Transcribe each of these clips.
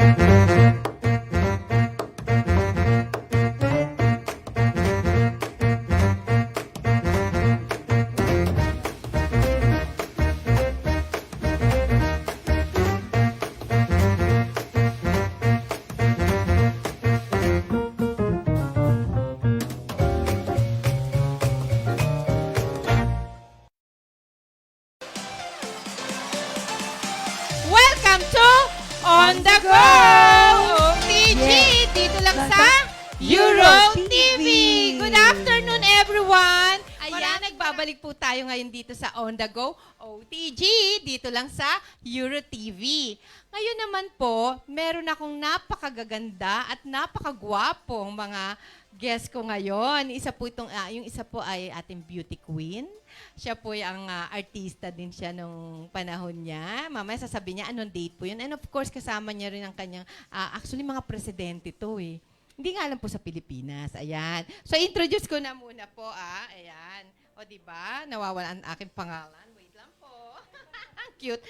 Welcome to On The Go! OTG! Dito lang sa Euro TV! Good afternoon, everyone! Ayan, nagbabalik po tayo ngayon dito sa On The Go, OTG, dito lang sa Euro TV. Ngayon naman po, meron akong napakagaganda at napakagwapong mga guest ko ngayon. Isa po itong, yung isa po ay ating beauty queen. Siya po ang artista din siya nung panahon niya. Mamaya sasabihin niya anong date po yun. And of course, kasama niya rin ang kanyang, actually mga presidente to eh. Hindi nga alam po sa Pilipinas. Ayan. So, introduce ko na muna po, Ayan. O, diba? Nawawala ang aking pangalan. Wait lang po. Ang cute.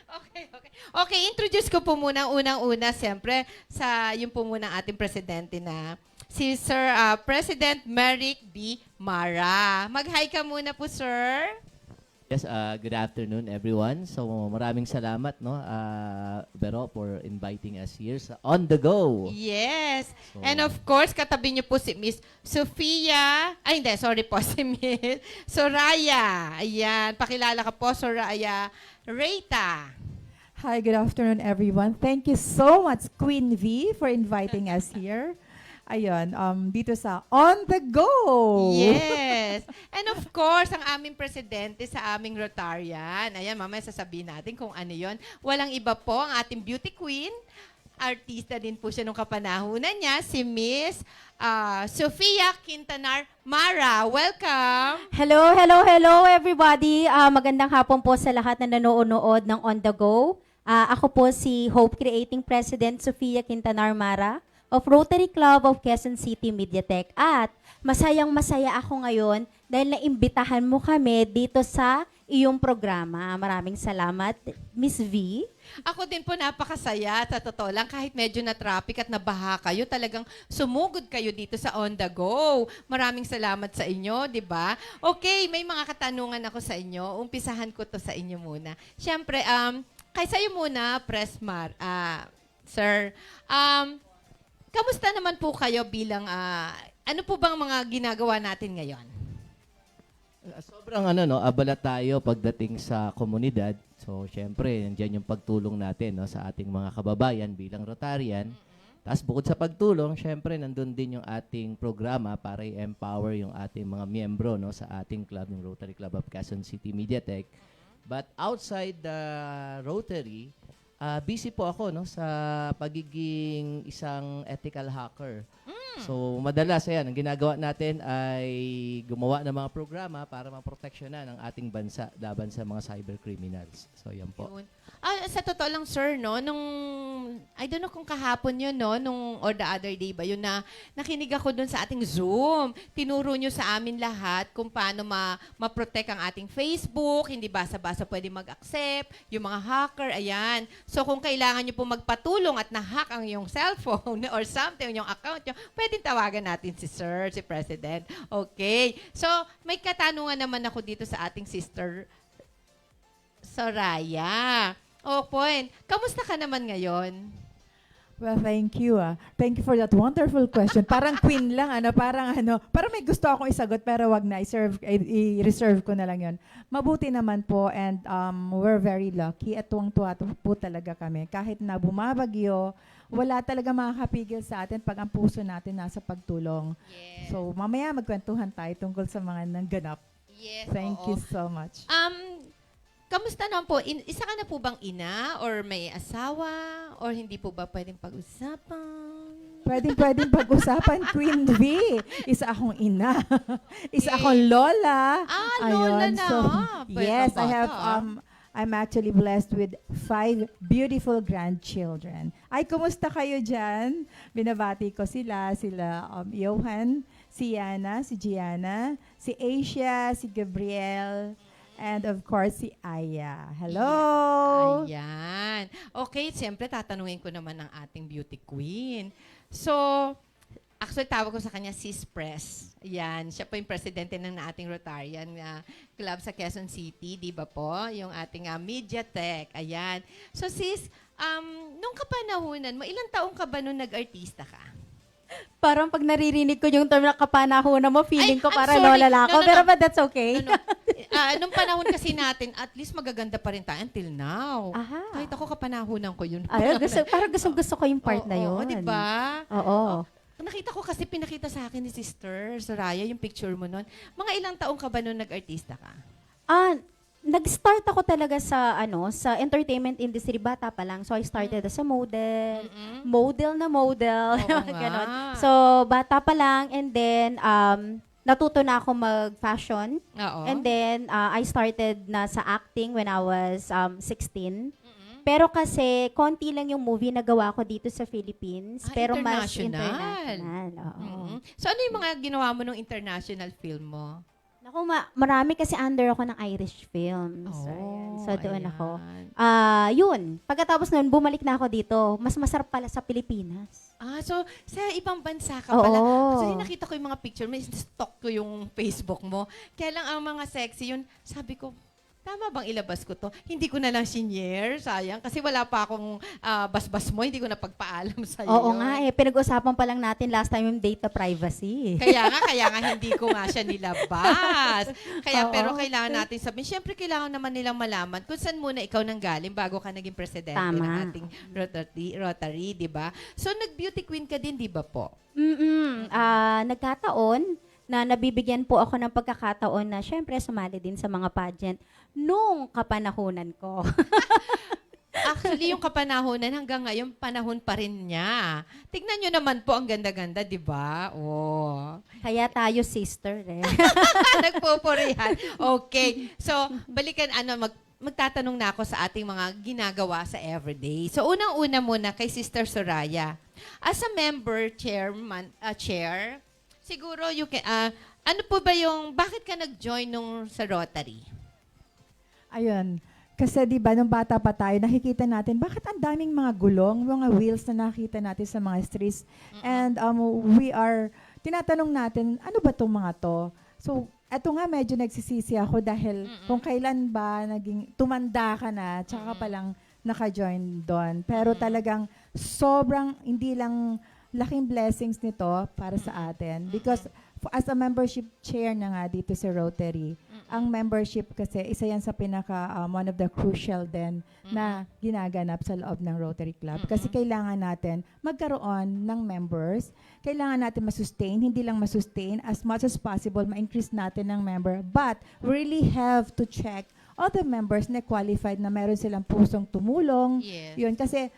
Okay. Okay, introduce ko po muna unang-una, siyempre, sa yung po muna ating presidente na si Sir President Merrick B. Mara. Mag-hi ka muna po, sir. Yes, good afternoon everyone. So maraming salamat no, Vero, for inviting us here sa On The Go. Yes. So, And of course, katabi niyo po si Miss Sofia. Ay, hindi. Sorry po. Si Miss Soraya. Ayan. Pakilala ka po, Soraya Reyta. Hi, good afternoon, everyone. Thank you so much, Queen V, for inviting us here. Ayun, dito sa On The Go! Yes. And of course, ang aming presidente sa aming Rotarian. Ayan, mamaya sasabihin natin kung ano yon. Walang iba po ang ating beauty queen. Artista din po siya nung kapanahunan niya, si Miss Sofia Quintanar Mara. Welcome! Hello everybody. Magandang hapon po sa lahat na nanonood ng On The Go. Ako po si Hope Creating President Sofia Quintanar Mara of Rotary Club of Quezon City, Mediatek. At masayang-masaya ako ngayon dahil naimbitahan mo kami dito sa iyong programa. Maraming salamat, Miss V. Ako din po napakasaya, sa totoo lang, kahit medyo na traffic at nabaha kayo, talagang sumugod kayo dito sa On The Go. Maraming salamat sa inyo, di ba? Okay, may mga katanungan ako sa inyo. Umpisahan ko to sa inyo muna. Siyempre, kay sa'yo muna, Presmar, sir, kamusta naman po kayo bilang, ano po bang mga ginagawa natin ngayon? Sobrang abala tayo pagdating sa komunidad. So, syempre, nandiyan yung pagtulong natin no, sa ating mga kababayan bilang Rotarian. Tapos, bukod sa pagtulong, syempre, nandun din yung ating programa para i-empower yung ating mga miyembro no, sa ating club, yung Rotary Club of Quezon City, Mediatek. But outside the Rotary, busy po ako no, sa pagiging isang ethical hacker. So, madalas, ayan, ang ginagawa natin ay gumawa ng mga programa para maproteksyonan ang ating bansa laban sa mga cyber criminals. So, yan po. Yun. Sa totoo lang, sir, no, nung, I don't know kung kahapon yun, no, or the other day ba, yun na nakinig ako dun sa ating Zoom. Tinuro nyo sa amin lahat kung paano ma-protect ang ating Facebook, hindi basa-basa pwede mag-accept, yung mga hacker, ayan. So, kung kailangan nyo po magpatulong at na-hack ang yung cellphone or something, yung account nyo, pwedeng tawagan natin si Sir, si President. Okay. So, may katanungan naman ako dito sa ating sister, Soraya. Oh, point. Kamusta ka naman ngayon? Well, thank you. Thank you for that wonderful question. Parang queen lang, parang may gusto akong isagot pero wag na, i-reserve ko na lang yon. Mabuti naman po and we're very lucky at tuwang-tuwa po talaga kami. Kahit na bumabagyo, wala talaga makakapigil sa atin pag ang puso natin nasa pagtulong. Yes. So, mamaya magkwentuhan tayo tungkol sa mga nangganap. Yes, Thank oo. you so much. Kamusta naman po? Isa ka na po bang ina or may asawa or hindi po ba pwedeng pag-usapan? Pwedeng pag-usapan, Queen V. Isa akong ina. Isa akong lola. Lola na. Yes, I have, Bata. I'm actually blessed with 5 beautiful grandchildren. Ay, kumusta kayo dyan? Binabati ko sila Johan, si Yana, si Gianna, si Asia, si Gabriel, And of course, si Aya. Hello! Ayan. Okay, siyempre tatanungin ko naman ang ating beauty queen. So, actually tawag ko sa kanya Sis Press. Ayan, siya po yung presidente ng ating Rotarian Club sa Quezon City, di ba po? Yung ating Mediatek. Ayan. So sis, nung kapanahunan mo, ilang taong ka ba nung nag-artista ka? Parang pag naririnig ko yung term na kapanahunan mo, feeling Ay, ko I'm para sorry. lola lang ako. No, no, Pero no. but that's okay. No, no. Nung panahon kasi natin, at least magaganda pa rin tayo until now. Aha. Kahit ako kapanahunan ko yun. Ay, parang gusto ko yung part na yun. Oo, di ba? Oo. Nakita ko kasi pinakita sa akin ni Sister Soraya yung picture mo noon. Mga ilang taong ka ba nung nag-artista ka? Nag-start ako talaga sa sa entertainment industry bata pa lang. So I started as a model. Mm-mm. Model na model. Oo nga. Ganon. So bata pa lang and then natuto na ako mag-fashion. Oo. And then I started na sa acting when I was 16. Mm-mm. Pero kasi konti lang yung movie na gawa ko dito sa Philippines. Pero mas international. international. Oo. Mm-mm. So ano yung mga ginawa mo nung international film mo? Naku, marami kasi under ako ng Irish films. Ayan. So, doon ayan. ako. Yun. Pagkatapos nun, bumalik na ako dito. Mas masarap pala sa Pilipinas. So sa ibang bansa ka pala. Oo. Actually, nakita ko yung mga picture, may stalk ko yung Facebook mo. Kaya lang ang mga sexy yun, sabi ko, tama bang ilabas ko to? Hindi ko na lang shinare, sayang. Kasi wala pa akong basbas mo, hindi ko na pagpaalam sa'yo. Oo nga pinag-usapan pa lang natin last time yung data privacy. Kaya nga hindi ko nga siya nilabas. Kaya, Oo. pero kailangan natin sabihin, syempre kailangan naman nilang malaman kung saan muna ikaw nanggaling bago ka naging presidente ng Tama. ating Rotary, di ba? So, nag-beauty queen ka din, di ba po? Nagkataon na nabibigyan po ako ng pagkakataon na syempre sumali din sa mga pageant nung kapanahunan ko. Actually, yung kapanahonan hanggang ngayon, panahon pa rin niya. Tignan nyo naman po, ang ganda-ganda, di ba? Oh. Kaya tayo sister eh. Nagpupurihan. Okay. So, balikan, magtatanong na ako sa ating mga ginagawa sa everyday. So, unang-una muna kay Sister Soraya. As a member, chair, siguro, ano po ba bakit ka nag-join sa Rotary? Ayun. Kasi di ba nung bata pa tayo, nakikita natin, bakit ang daming mga gulong, mga wheels na nakita natin sa mga streets. And tinatanong natin, ano ba itong mga to? So, eto nga medyo nagsisisi ako dahil kung kailan ba tumanda ka na, tsaka pa lang naka-join doon. Pero talagang sobrang, hindi lang laking blessings nito para sa atin. Because as a membership chair na nga dito sa Rotary, ang membership kasi isa yan sa one of the crucial din na ginaganap sa loob ng Rotary Club. Kasi kailangan natin magkaroon ng members, kailangan natin masustain, hindi lang masustain, as much as possible, ma-increase natin ng member, but really have to check all the members na qualified na meron silang pusong tumulong. Yes. Yun, kasi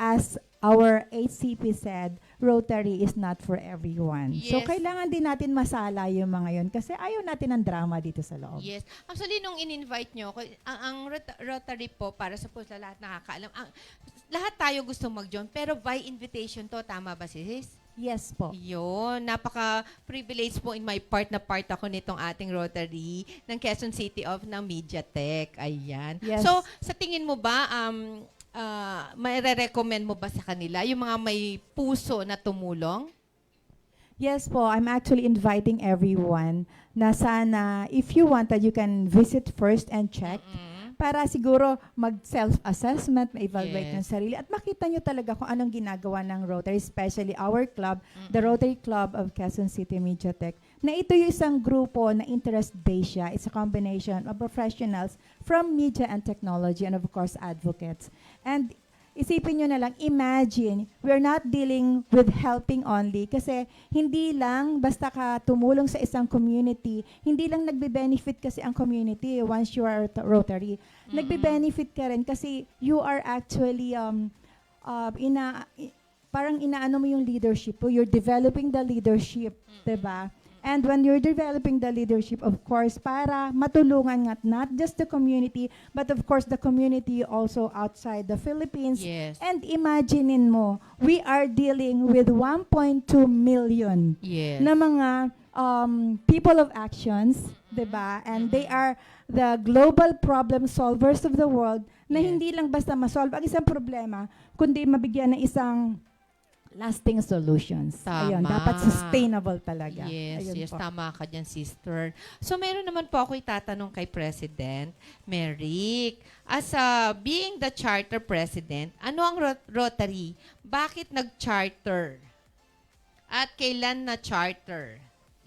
as our HCP said, Rotary is not for everyone. So, Yes. kailangan din natin masala yung mga yun kasi ayaw natin ng drama dito sa loob. Yes. Actually, nung in-invite nyo, ang Rotary po, para sa lahat nakakaalam, lahat tayo gusto mag-join, pero by invitation to, tama ba sis? Yes po. Yun, napaka-privilege po in my part ako nitong ating Rotary ng Quezon City of ng Mediatek. Ayan. Yes. So, sa tingin mo ba, may recommend mo ba sa kanila yung mga may puso na tumulong? Yes po, I'm actually inviting everyone na sana, if you wanted, you can visit first and check para siguro mag-self-assessment, ma-evaluate Yes. ng sarili at makita nyo talaga kung anong ginagawa ng Rotary, especially our club, the Rotary Club of Quezon City Mediatek, na ito yung isang grupo na interest-based siya. It's a combination of professionals from media and technology and of course advocates. And isipin nyo na lang, imagine, we're not dealing with helping only kasi hindi lang basta ka tumulong sa isang community, hindi lang nagbe-benefit kasi ang community once you are Rotary. Nagbe-benefit ka rin kasi you are actually parang inaano mo yung leadership mo, you're developing the leadership, 'di ba? And when you're developing the leadership, of course, para matulungan nga not just the community, but of course the community also outside the Philippines. Yes. And imaginein mo, we are dealing with 1.2 million Yes. na mga people of actions, 'Diba? And they are the global problem solvers of the world na Yes. hindi lang basta ma-solve ang isang problema, kundi mabigyan ng isang lasting solutions. Ayun, Tama. dapat sustainable talaga. Yes, Ayun yes, po. tama ka dyan, sister. So, meron naman po ako itatanong kay President Merrick. As being the charter president, ano ang Rotary? Bakit nag-charter? At kailan na charter?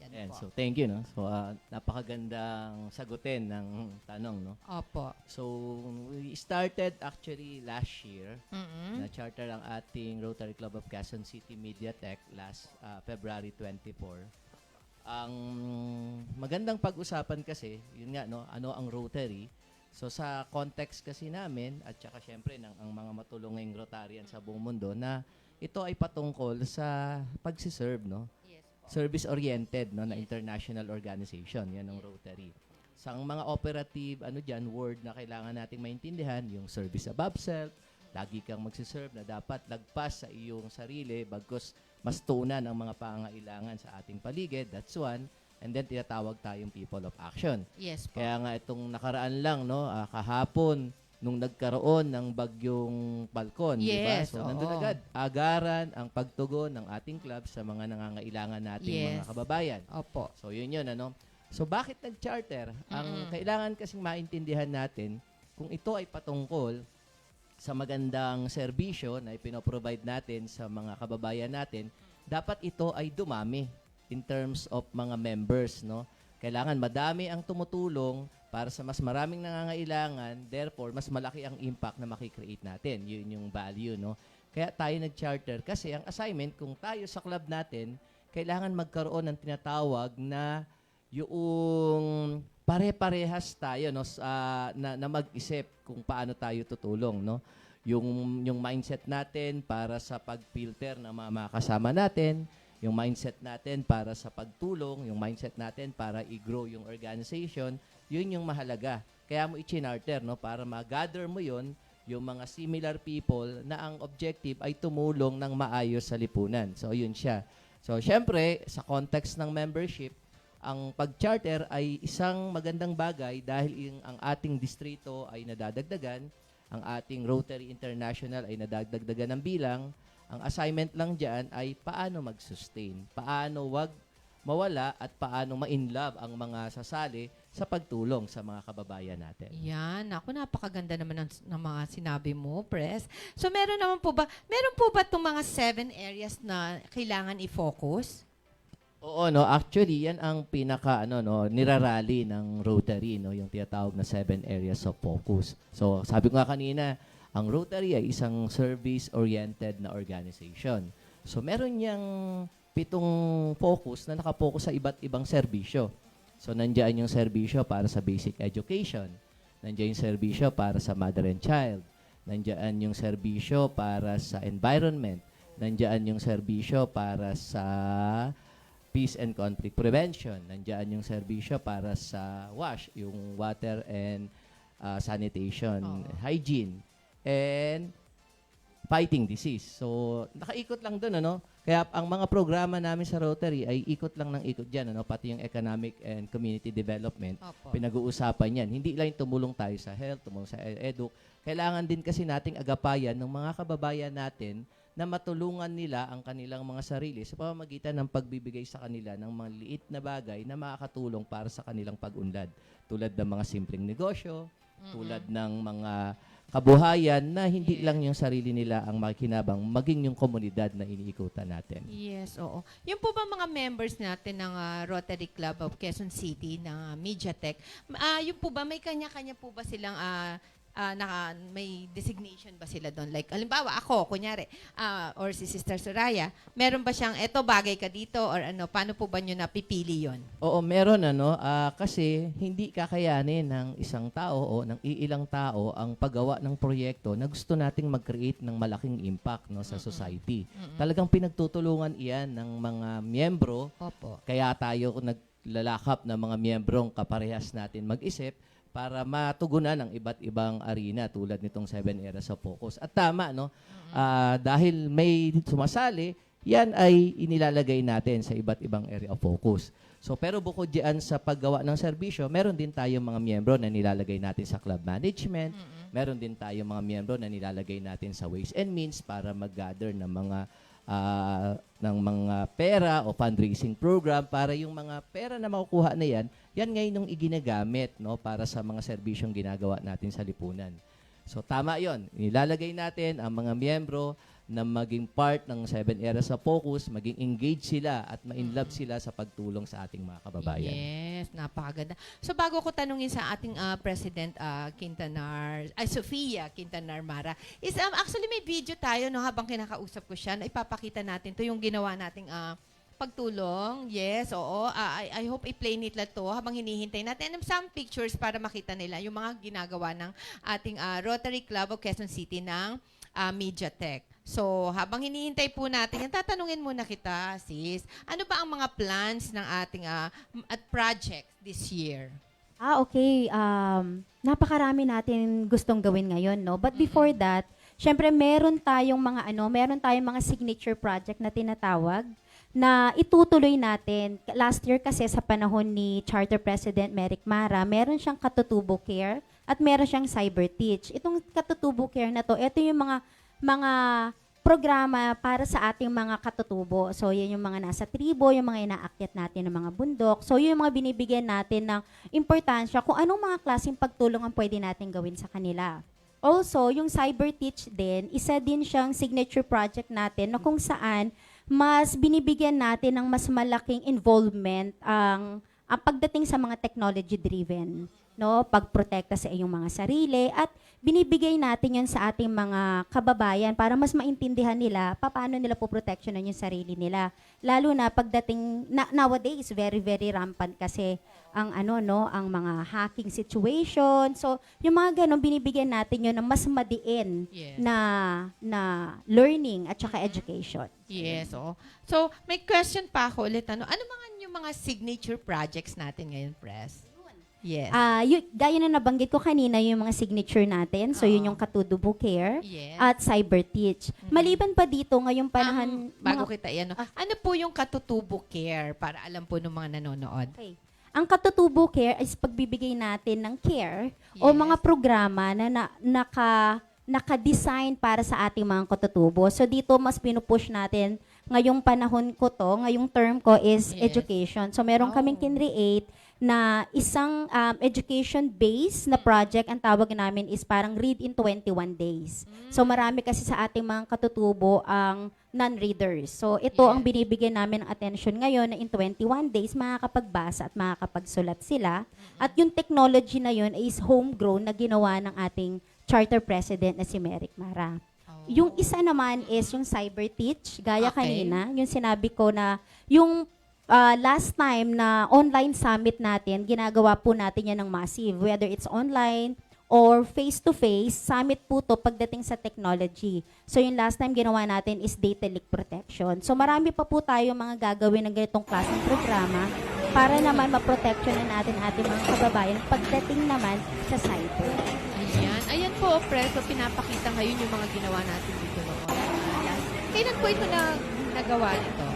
Yan And po. so, thank you, no? So, napakagandang sagutin ng tanong, no? Opo. So, we started actually last year. Mm-mm. Na-charter ang ating Rotary Club of Quezon City Mediatek last February 24. Ang magandang pag-usapan kasi, yun nga, no? Ano ang Rotary? So, sa context kasi namin, at saka syempre ng ang mga matulunging Rotarian sa buong mundo, na ito ay patungkol sa pagsiserve, no? Yes po. Service-oriented, no, na international organization, yan ang Rotary. Sa ang mga operative, word na kailangan nating maintindihan, yung service above self, lagi kang magsiserve na dapat lagpas sa iyong sarili, bagkus mas tuunan ang mga pangangailangan sa ating paligid, that's one. And then tinatawag tayong people of action. Yes po. Kaya nga itong nakaraan lang, no, kahapon, nung nagkaroon ng bagyong Falcon, di ba? Yes, So, oo. nandun agad, agaran ang pagtugon ng ating club sa mga nangangailangan nating Yes. mga kababayan. Opo. So, yun, ano. So, bakit nag-charter? Ang kailangan kasing maintindihan natin, kung ito ay patungkol sa magandang serbisyo na ipinoprovide natin sa mga kababayan natin, dapat ito ay dumami in terms of mga members, no? Kailangan madami ang tumutulong para sa mas maraming nangangailangan, therefore, mas malaki ang impact na makikreate natin. Yun yung value, no? Kaya tayo nag-charter kasi ang assignment, kung tayo sa club natin, kailangan magkaroon ng tinatawag na yung pare-parehas tayo, no, na mag-isip kung paano tayo tutulong, no? Yung mindset natin para sa pag-filter ng mga kasama natin, yung mindset natin para sa pagtulong, yung mindset natin para i-grow yung organization, yun yung mahalaga. Kaya mo i-charter, no, para ma-gather mo yun, yung mga similar people na ang objective ay tumulong ng maayos sa lipunan. So, yun siya. So, syempre, sa context ng membership, ang pag-charter ay isang magandang bagay dahil ang ating distrito ay nadadagdagan, ang ating Rotary International ay nadadagdagan ng bilang. Ang assignment lang dyan ay paano mag-sustain, paano wag mawala at paano ma-inlove ang mga sasali sa pagtulong sa mga kababayan natin. Yan. Ako, napakaganda naman ng mga sinabi mo, Pres. So, meron po ba itong mga 7 areas na kailangan i-focus? Oo, no, actually yan ang pinaka nirarally ng Rotary, no, yung tinatawag na 7 areas of focus. So, sabi ko nga kanina, ang Rotary ay isang service-oriented na organization. So, meron niyang 7 focus na nakapokus sa iba't ibang serbisyo. So, nandiyan yung serbisyo para sa basic education. Nandiyan yung serbisyo para sa mother and child. Nandiyan yung serbisyo para sa environment. Nandiyan yung serbisyo para sa peace and conflict prevention. Nandiyan yung serbisyo para sa WASH, yung water and sanitation, hygiene, and fighting disease. So, nakaikot lang doon, ano? Kaya ang mga programa namin sa Rotary ay ikot lang ng ikot dyan, ano? Pati yung economic and community development. Opo. Pinag-uusapan yan. Hindi lang tumulong tayo sa health, tumulong sa edu. Kailangan din kasi nating agapayan ng mga kababayan natin na matulungan nila ang kanilang mga sarili sa pamamagitan ng pagbibigay sa kanila ng mga liit na bagay na makakatulong para sa kanilang pag-unlad. Tulad ng mga simpleng negosyo, tulad ng mga kabuhayan na hindi lang yung sarili nila ang makikinabang, maging yung komunidad na iniikutan natin. Yes, oo. Yung po ba mga members natin ng Rotary Club of Quezon City, ng Mediatek, yung po ba may kanya-kanya po ba silang may designation ba sila doon? Like, halimbawa, ako, kunyari, or si Sister Soraya, meron ba siyang, eto, bagay ka dito, or ano, paano po ba nyo napipili yon? Oo, meron kasi hindi kakayanin ng isang tao o ng iilang tao ang paggawa ng proyekto na gusto nating mag-create ng malaking impact sa society. Talagang pinagtutulungan iyan ng mga miyembro, Opo. kaya tayo naglalakap ng mga miyembrong kaparehas natin mag-isip para matugunan ang iba't ibang arena tulad nitong 7 areas of focus. At tama, dahil may sumasali, yan ay inilalagay natin sa iba't ibang area of focus. So, pero bukod diyan sa paggawa ng serbisyo, meron din tayong mga miyembro na nilalagay natin sa club management, meron din tayong mga miyembro na nilalagay natin sa ways and means para mag-gather ng mga pera o fundraising program para yung mga pera na makukuha na yan ngayon yung iginagamit, no, para sa mga serbisyong ginagawa natin sa lipunan. So tama yon. Nilalagay natin ang mga miyembro na maging part ng 7 areas of focus, maging engaged sila at ma-inlove sila sa pagtulong sa ating mga kababayan. Yes, napakaganda. So bago ko tanungin sa ating President Sofia Quintanar Mara, is actually may video tayo no habang kinakausap ko siya na ipapakita natin to yung ginawa nating pagtulong. Yes, oo. I hope i-play nila to habang hinihintay natin. And some pictures para makita nila yung mga ginagawa ng ating Rotary Club of Quezon City ng MediaTek. So, habang hinihintay po natin, yan, tatanungin muna kita, sis. Ano ba ang mga plans ng ating at project this year? Okay. Napakarami natin gustong gawin ngayon, no? But before that, syempre meron tayong mga signature project na tinatawag na itutuloy natin. Last year kasi sa panahon ni Charter President Merrick Mara, meron siyang Katutubo Care at meron siyang Cyber Teach. Itong Katutubo Care na to, ito yung mga programa para sa ating mga katutubo. So, yan yung mga nasa tribo, yung mga inaakyat natin ng mga bundok. So, yun yung mga binibigyan natin ng importansya kung anong mga klaseng pagtulong ang pwede natin gawin sa kanila. Also, yung Cyber Teach din, isa din siyang signature project natin na kung saan mas binibigyan natin ng mas malaking involvement ang pagdating sa mga technology-driven, no? Pagprotekta sa iyong mga sarili at binibigay natin yun sa ating mga kababayan para mas maintindihan nila paano nila poproteksyonan yung sarili nila. Lalo na pagdating, nowadays, very, very rampant kasi ang ang mga hacking situation. So, yung mga ganun, binibigyan natin yun ng mas madiin Yes. na learning at saka education. Yes, oo. So, may question pa ako ulit. Ano mga yung mga signature projects natin ngayon, Pres? Yes. Gaya na nabanggit ko kanina yung mga signature natin. So, yun yung Katutubo Care Yes. at Cyber Teach. Maliban pa dito, ngayong panahon... Bago kita yan, ano po yung Katutubo Care para alam po ng mga nanonood? Okay. Ang Katutubo Care is pagbibigay natin ng care o Yes. mga programa na naka-design para sa ating mga katutubo. So dito mas pinupush natin ngayong panahon ko to, ngayong term ko is Yes. education. So meron kaming kinreate na isang education-based na project. Ang tawag namin is parang Read in 21 Days. So marami kasi sa ating mga katutubo ang non-readers. So ito Yes. ang binibigyan namin ng attention ngayon na in 21 days makakapagbasa at makakapagsulat sila. At yung technology na yun is homegrown na ginawa ng ating Charter President na si Merrick Mara. Yung isa naman is yung Cyber Teach, gaya Okay. kanina, yung sinabi ko na yung last time na online summit natin, ginagawa po natin yan ng massive, whether it's online or face-to-face, summit po to pagdating sa technology. So yung last time ginawa natin is data leak protection. So marami pa po tayo mga gagawin ng ganitong klaseng programa para naman maproteksyonan natin ating mga kababayan pagdating naman sa cyber. Ayan po, Pres. So, pinapakita ngayon yung mga ginawa natin dito noon. Kailan po ito nagawa nito?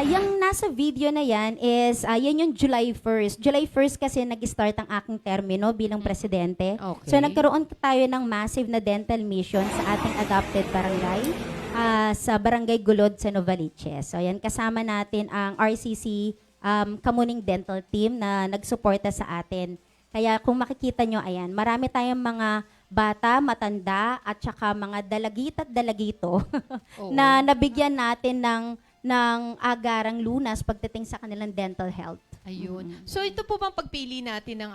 Yung nasa video na yan is, yan yung July 1st. July 1st kasi nag-start ang aking termino bilang presidente. Okay. So nagkaroon tayo ng massive na dental mission sa ating adopted barangay, sa Barangay Gulod sa Novaliches. So yan, kasama natin ang RCC Kamuning Dental Team na nagsuporta sa atin. Kaya kung makikita nyo, ayan, marami tayong mga bata, matanda, at saka mga dalagit at dalagito Oo. na nabigyan natin ng agarang lunas pagdating sa kanilang dental health. Ayun. So, ito po bang pagpili natin ng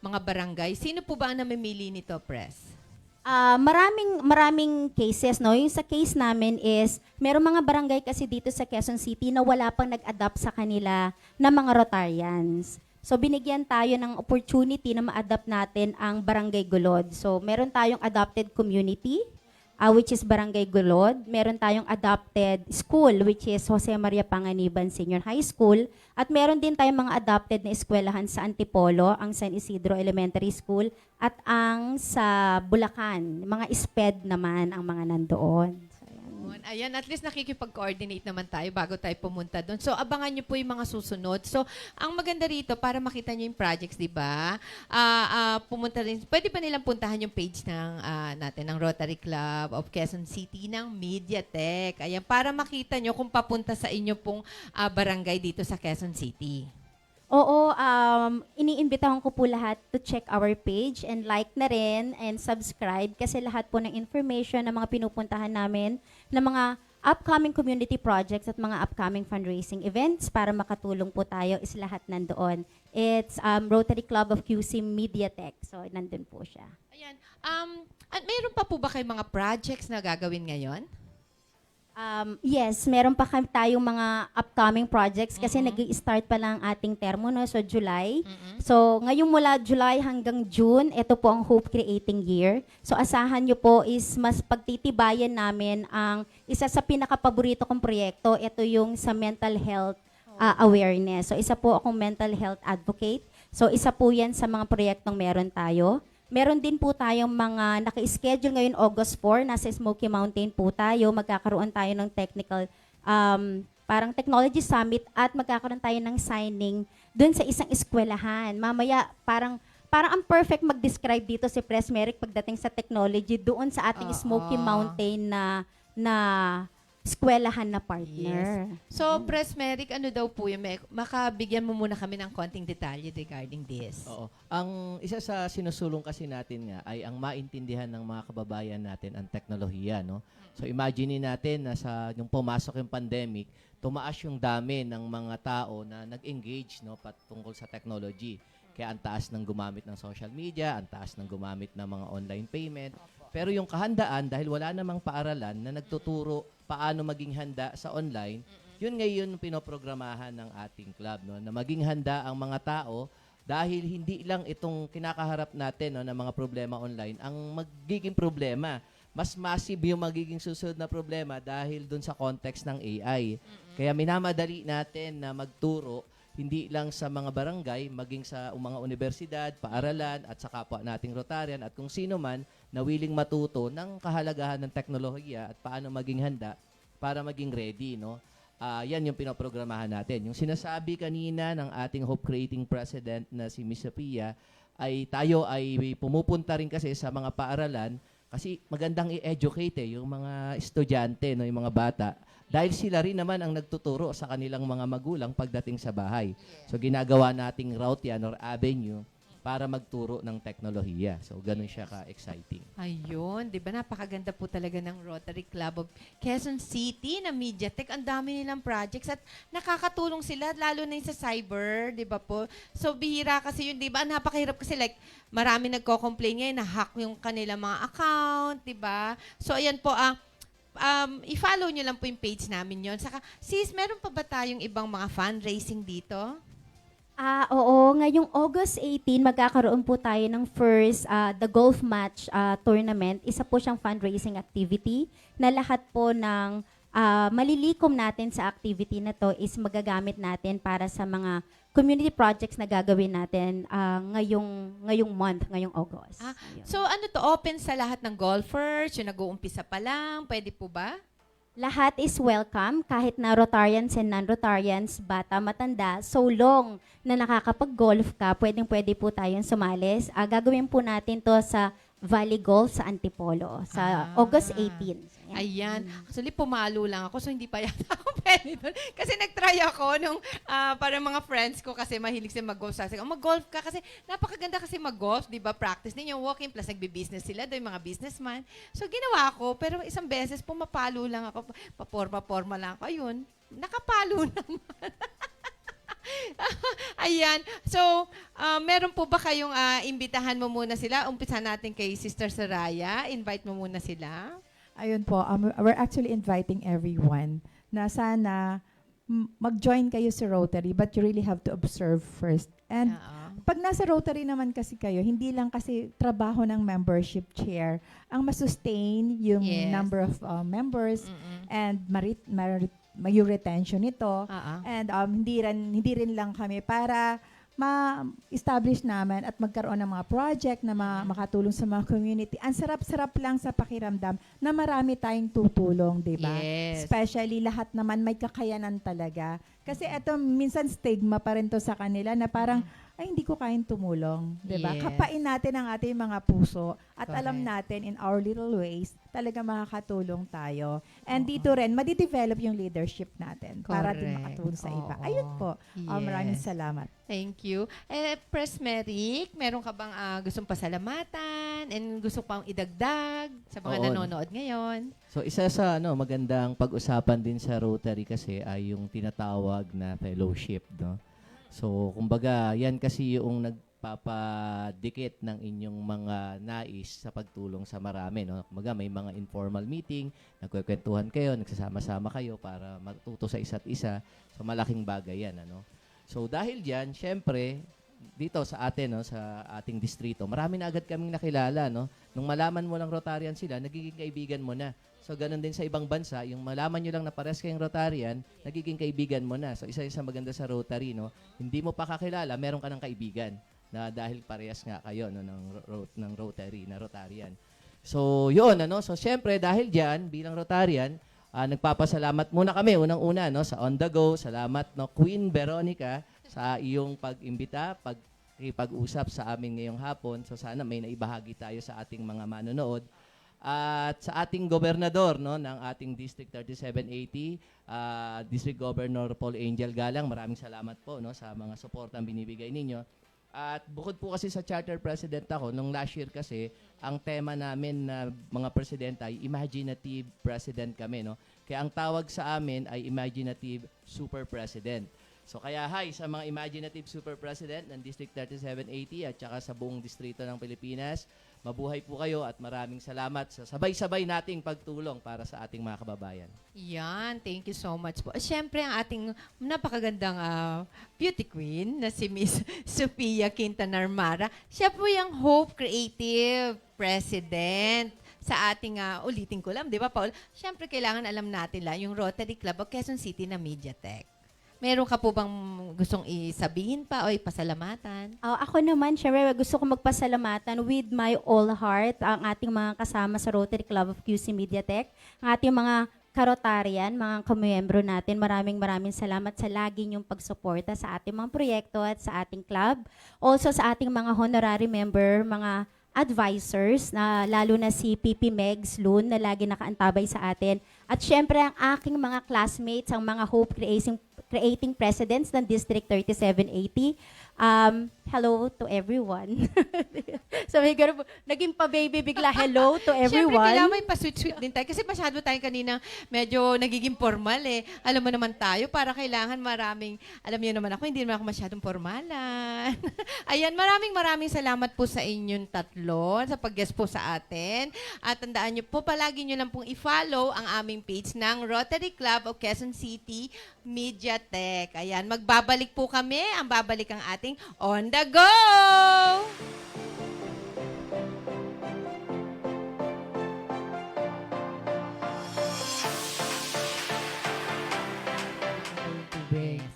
mga barangay? Sino po ba ang namimili nito, Pres? Maraming cases, no? Yung sa case namin is, merong mga barangay kasi dito sa Quezon City na wala pang nag-adopt sa kanila na mga Rotarians. So, binigyan tayo ng opportunity na ma-adopt natin ang Barangay Gulod. So, meron tayong adopted community, which is Barangay Gulod. Meron tayong adopted school, which is Jose Maria Panganiban Senior High School. At meron din tayong mga adopted na eskwelahan sa Antipolo, ang San Isidro Elementary School, at ang sa Bulacan. Mga SPED naman ang mga nandoon. So, yan. Ayan, at least nakikipag-coordinate naman tayo bago tayo pumunta doon. So, abangan nyo po yung mga susunod. So, ang maganda rito, para makita nyo yung projects, di ba? Pumunta rin, pwede pa nilang puntahan yung page natin, ng Rotary Club of Quezon City ng Mediatek. Ayan, para makita nyo kung papunta sa inyo pong barangay dito sa Quezon City. Oo, iniimbitahan ko po lahat to check our page and like na rin and subscribe kasi lahat po ng information na mga pinupuntahan namin na mga upcoming community projects at mga upcoming fundraising events para makatulong po tayo is lahat nandoon. It's Rotary Club of QC Mediatek. So, nandun po siya. Ayan. At mayroon pa po ba kayong mga projects na gagawin ngayon? Yes, meron pa tayong mga upcoming projects kasi nag-i-start pa lang ang ating termo, no? So, July. So, ngayong mula July hanggang June, ito po ang Hope Creating Year. So, asahan nyo po is mas pagtitibayan namin ang isa sa pinaka-paborito kong proyekto. Ito yung sa mental health awareness. So, isa po akong mental health advocate. So, isa po yan sa mga proyektong meron tayo. Meron din po tayong mga naka-schedule ngayon August 4, nasa Smoky Mountain po tayo. Magkakaroon tayo ng parang technology summit at magkakaroon tayo ng signing dun sa isang eskwelahan. Mamaya, parang ang perfect mag-describe dito si Pres Merrick pagdating sa technology doon sa ating Smoky Mountain na eskwelahan na partner. So, Pres Merrick, ano daw po yung makabigyan mo muna kami ng konting detalye regarding this? Oo. Ang isa sa sinusulong kasi natin nga ay ang maintindihan ng mga kababayan natin ang teknolohiya, no? So imagine natin na yung pumasok yung pandemic, tumaas yung dami ng mga tao na nag-engage, no, patungkol sa technology. Kaya ang taas ng gumamit ng social media, ang taas ng gumamit ng mga online payment. Pero yung kahandaan, dahil wala namang paaralan na nagtuturo paano maging handa sa online, yun ngayon pinoprogramahan ng ating club, no, na maging handa ang mga tao dahil hindi lang itong kinakaharap natin, no, na mga problema online ang magiging problema. Mas massive yung magiging susunod na problema dahil dun sa context ng AI. Kaya minamadali natin na magturo hindi lang sa mga barangay, maging sa mga universidad, paaralan, at sa kapwa nating Rotarian at kung sino man na willing matuto ng kahalagahan ng teknolohiya at paano maging handa para maging ready, no? Yan yung pinoprogramahan natin. Yung sinasabi kanina ng ating Hope Creating President na si Miss Sophia, ay tayo ay pumupunta rin kasi sa mga paaralan kasi magandang i-educate yung mga estudyante, no, yung mga bata. Dahil sila rin naman ang nagtuturo sa kanilang mga magulang pagdating sa bahay. So ginagawa nating route yan or avenue para magturo ng teknolohiya. So ganun siya ka-exciting. Ayun, di ba? Napakaganda po talaga ng Rotary Club of Quezon City na Mediatek. Ang dami nilang projects at nakakatulong sila, lalo na yung sa cyber, di ba po? So bihira kasi yun, di ba? Napakahirap kasi like, marami nagko-complain ngayon na hack yung kanilang mga account, di ba? So ayan po, i-follow nyo lang po yung page namin yon. Saka, sis, meron pa ba tayong ibang mga fundraising dito? Oo, ngayong August 18, magkakaroon po tayo ng first, the golf match tournament. Isa po siyang fundraising activity na lahat po ng malilikom natin sa activity na to is magagamit natin para sa mga community projects na gagawin natin ngayong month, ngayong August. Ayun. So ano to, open sa lahat ng golfers, yung nag-uumpisa pa lang, pwede po ba? Lahat is welcome, kahit na Rotarians and non-Rotarians, bata, matanda, so long na nakakapag-golf ka, pwede po tayong sumalis. Gagawin po natin to sa Valley Golf sa Antipolo, sa August 18. Ayan. Actually, pumalo lang ako, so hindi pa yata ako pwede doon. Kasi nag-try ako nung para mga friends ko kasi mahilig sila mag-golf. Sabi ko, mag-golf ka kasi napakaganda kasi mag-golf, di ba? Practice din yung walking, plus nagbi-business sila, doon yung mga businessman. So, ginawa ko, pero isang beses pumapalo lang ako, paporma-porma lang ako. Ayun, nakapalo naman. Ayan. So, meron po ba kayong imbitahan mo muna sila? Umpisa natin kay Sister Saraya. Invite mo muna sila. Ayun po, we're actually inviting everyone na sana mag-join kayo sa Rotary, but you really have to observe first. And pag nasa Rotary naman kasi kayo, hindi lang kasi trabaho ng membership chair ang masustain yung number of members and yung retention nito. And hindi rin lang kami para ma-establish namin at magkaroon ng mga project na makatulong sa mga community. Ang sarap-sarap lang sa pakiramdam na marami tayong tutulong, di ba? Yes. Especially lahat naman may kakayanan talaga. Kasi eto, minsan stigma pa rin to sa kanila na parang, ay, hindi ko kayang tumulong. Di ba? Yes. Kapain natin ang ating mga puso at alam Correct. natin in our little ways, talaga makakatulong tayo. And dito rin, madidevelop yung leadership natin para din Correct. makatulong sa iba. Oo. Ayun po. Maraming Yes. salamat. Thank you. Press Merrick, meron ka bang gustong pasalamatan and gusto pang idagdag sa mga Oo. nanonood ngayon? So isa sa magandang pag-usapan din sa Rotary kasi ay yung tinatawag na fellowship, no. So kumbaga, yan kasi yung nagpapadikit ng inyong mga nais sa pagtulong sa marami, no. Kumbaga may mga informal meeting, nagkukwentuhan kayo, nagsasama-sama kayo para matuto sa isa't isa. So malaking bagay yan, ano. So dahil diyan, syempre dito sa atin, no, sa ating distrito, marami na agad kaming nakilala, no. Nung malaman mo lang Rotarian sila, nagiging kaibigan mo na. So, ganun din sa ibang bansa, yung malaman nyo lang na pares kayong Rotarian, nagiging kaibigan mo na. So, isa maganda sa Rotary, no? Hindi mo pa kakilala, meron ka ng kaibigan na dahil parehas nga kayo, no, ng Rotary, na Rotarian. So, yun, ano? So, syempre, dahil dyan, bilang Rotarian, nagpapasalamat muna kami, unang-una, no, sa On The Go. Salamat, no, Queen Veronica, sa iyong pag-imbita, pag-usap sa amin ngayong hapon. So, sana may naibahagi tayo sa ating mga manonood. At sa ating gobernador, no, ng ating District 3780, District Governor Paul Angel Galang, maraming salamat po, no, sa mga suportang binibigay ninyo. At bukod po kasi sa charter president ako, nung last year kasi, ang tema namin na mga presidente ay imaginative president kami, no. Kaya ang tawag sa amin ay imaginative super president. So kaya hi sa mga imaginative super president ng District 3780 at saka sa buong distrito ng Pilipinas. Mabuhay po kayo at maraming salamat sa sabay-sabay nating pagtulong para sa ating mga kababayan. Yan, thank you so much po. Siyempre, ang ating napakagandang beauty queen na si Miss Sophia Quintanar Mara. Siya po yung Hope Creative President sa ating, ulitin ko lang, di ba, Paul? Siyempre, kailangan alam natin lang yung Rotary Club of Quezon City na MediaTek. Meron ka po bang gustong isabihin pa o ipasalamatan? Ako naman, syempre, gusto ko magpasalamatan with my all heart ang ating mga kasama sa Rotary Club of QC Mediatek, ang ating mga karotarian, mga kamiyembro natin. Maraming salamat sa lagi niyong pagsuporta sa ating mga proyekto at sa ating club. Also sa ating mga honorary member, mga advisors, na lalo na si PP Megs Loon na lagi nakaantabay sa atin. At syempre ang aking mga classmates, ang mga Hope Creating Presidents ng District 3780. Hello to everyone. So, may ganun po. Naging pa-baby bigla, hello to Siyempre, everyone. kailangan may pa-sweet-sweet din tayo. Kasi masyado tayo kanina medyo nagiging formal eh. Alam mo naman tayo, para kailangan maraming, alam niyo naman ako, hindi naman ako masyadong formalan. Ayan, maraming salamat po sa inyong tatlo, sa pag-guest po sa atin. At tandaan niyo po, palagi niyo lang pong i-follow ang aming page ng Rotary Club of Quezon City MediaTek. Ayan, magbabalik po kami. Ang babalik ang ating On The Go!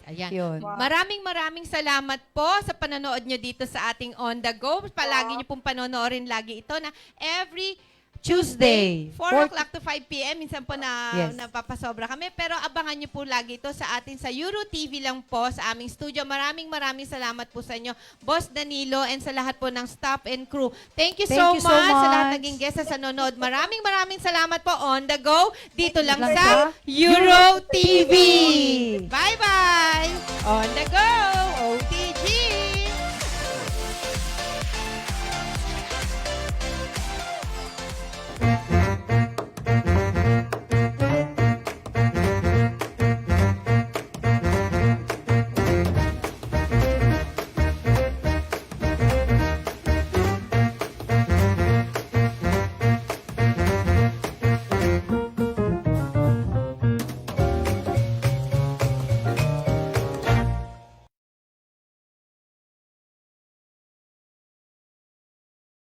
Ayan. Yun. Maraming salamat po sa panonood nyo dito sa ating On The Go. Palagi nyo pong panonoorin lagi ito na every Tuesday, 4 o'clock to 5 p.m. Minsan po na Yes. napapasobra kami. Pero abangan nyo po lagi ito sa atin sa Euro TV lang po sa aming studio. Maraming salamat po sa inyo, Boss Danilo, and sa lahat po ng staff and crew. Thank you so much sa lahat naging guest sa nanonood. Maraming salamat po. On The Go, dito lang sa Euro TV. Bye-bye! On The Go!